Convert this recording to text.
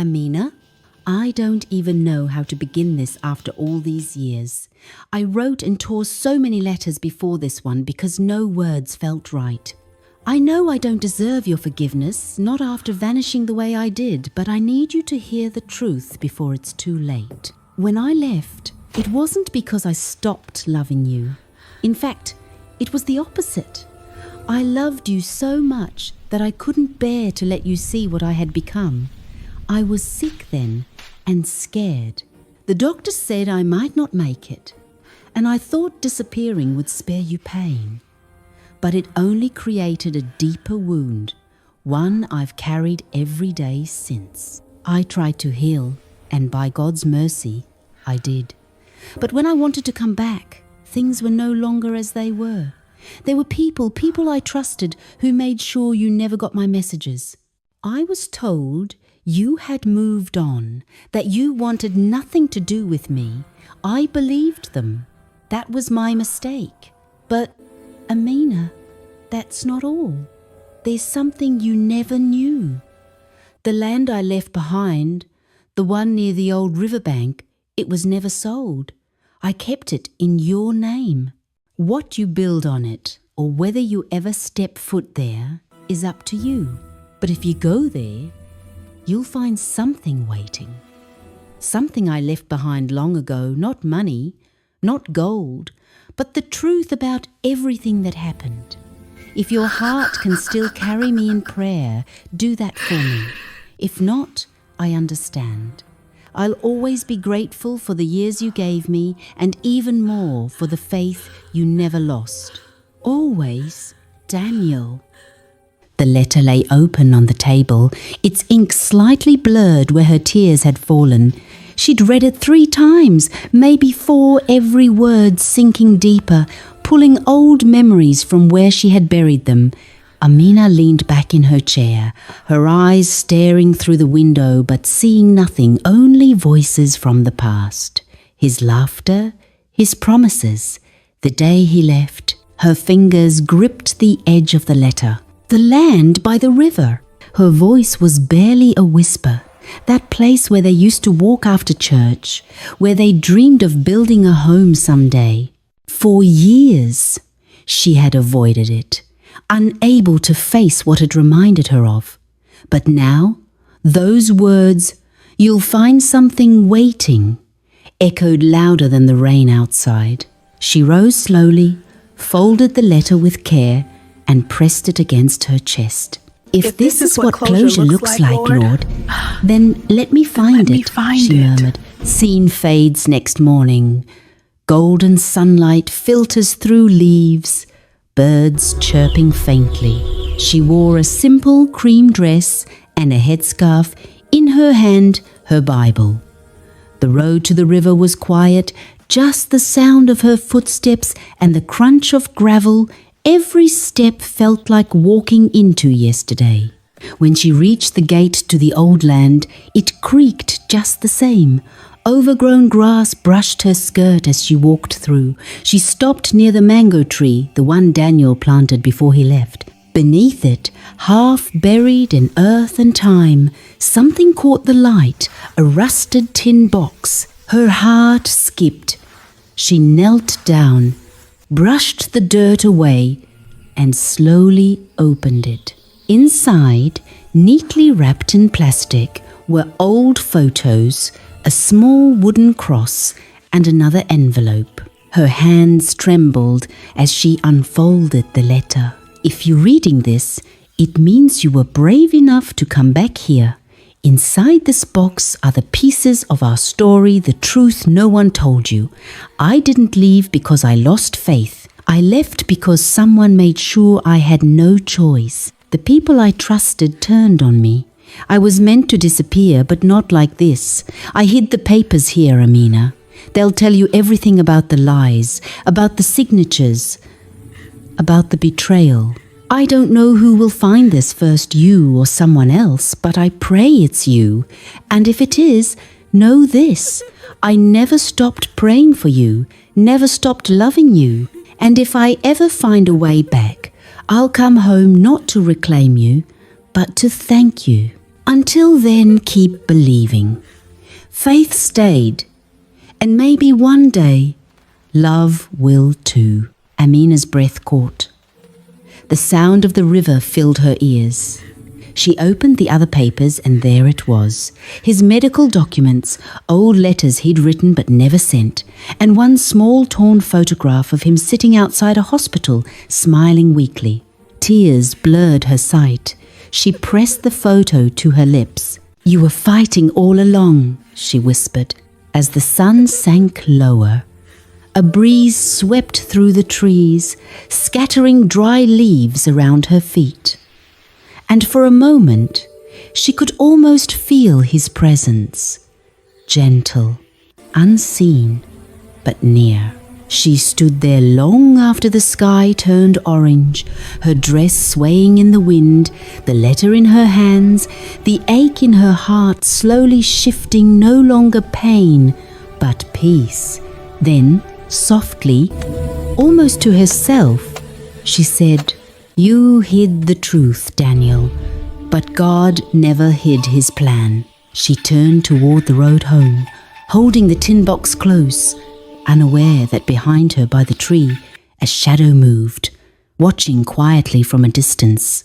Amina, I don't even know how to begin this after all these years. I wrote and tore so many letters before this one because no words felt right. I know I don't deserve your forgiveness, not after vanishing the way I did, but I need you to hear the truth before it's too late. When I left, it wasn't because I stopped loving you. In fact, it was the opposite. I loved you so much that I couldn't bear to let you see what I had become. I was sick then and scared. The doctor said I might not make it, and I thought disappearing would spare you pain. But it only created a deeper wound, one I've carried every day since. I tried to heal, and by God's mercy, I did. But when I wanted to come back, things were no longer as they were. There were people I trusted who made sure you never got my messages. I was told you had moved on, that you wanted nothing to do with me. I believed them. That was my mistake. But Amina, that's not all. There's something you never knew. The land I left behind, the one near the old riverbank, it was never sold. I kept it in your name. What you build on it, or whether you ever step foot there, is up to you. But if you go there, you'll find something waiting. Something I left behind long ago, not money, not gold, but the truth about everything that happened. If your heart can still carry me in prayer, do that for me. If not, I understand. I'll always be grateful for the years you gave me, and even more for the faith you never lost. Always, Daniel. The letter lay open on the table, its ink slightly blurred where her tears had fallen. She'd read it 3 times, maybe 4, every word sinking deeper, pulling old memories from where she had buried them. Amina leaned back in her chair, her eyes staring through the window but seeing nothing, only voices from the past. His laughter, his promises, the day he left. Her fingers gripped the edge of the letter. The land by the river. Her voice was barely a whisper. That place where they used to walk after church, where they dreamed of building a home someday. For years, she had avoided it, unable to face what it reminded her of. But now, those words, "You'll find something waiting," echoed louder than the rain outside. She rose slowly, folded the letter with care, and pressed it against her chest. If this is what closure looks like, Lord, then let me find it, she murmured. Scene fades next morning. Golden sunlight filters through leaves, birds chirping faintly. She wore a simple cream dress and a headscarf, in her hand her Bible. The road to the river was quiet, just the sound of her footsteps and the crunch of gravel. Every step felt like walking into yesterday. When she reached the gate to the old land, it creaked just the same. Overgrown grass brushed her skirt as she walked through. She stopped near the mango tree, the one Daniel planted before he left. Beneath it, half buried in earth and time, something caught the light, a rusted tin box. Her heart skipped. She knelt down, brushed the dirt away, and slowly opened it. Inside, neatly wrapped in plastic, were old photos, a small wooden cross, and another envelope. Her hands trembled as she unfolded the letter. If you're reading this, it means you were brave enough to come back here. Inside this box are the pieces of our story, the truth no one told you. I didn't leave because I lost faith. I left because someone made sure I had no choice. The people I trusted turned on me. I was meant to disappear, but not like this. I hid the papers here, Amina. They'll tell you everything about the lies, about the signatures, about the betrayal. I don't know who will find this first, you or someone else, but I pray it's you. And if it is, know this: I never stopped praying for you, never stopped loving you. And if I ever find a way back, I'll come home not to reclaim you, but to thank you. Until then, keep believing. Faith stayed, and maybe one day, love will too. Amina's breath caught. The sound of the river filled her ears. She opened the other papers, and there it was. His medical documents, old letters he'd written but never sent, and one small torn photograph of him sitting outside a hospital, smiling weakly. Tears blurred her sight. She pressed the photo to her lips. "You were fighting all along," she whispered. As the sun sank lower, a breeze swept through the trees, scattering dry leaves around her feet. And for a moment, she could almost feel his presence, gentle, unseen, but near. She stood there long after the sky turned orange, her dress swaying in the wind, the letter in her hands, the ache in her heart slowly shifting, no longer pain, but peace. Then, softly, almost to herself, she said, "You hid the truth, Daniel, but God never hid his plan." She turned toward the road home, holding the tin box close, unaware that behind her by the tree a shadow moved, watching quietly from a distance.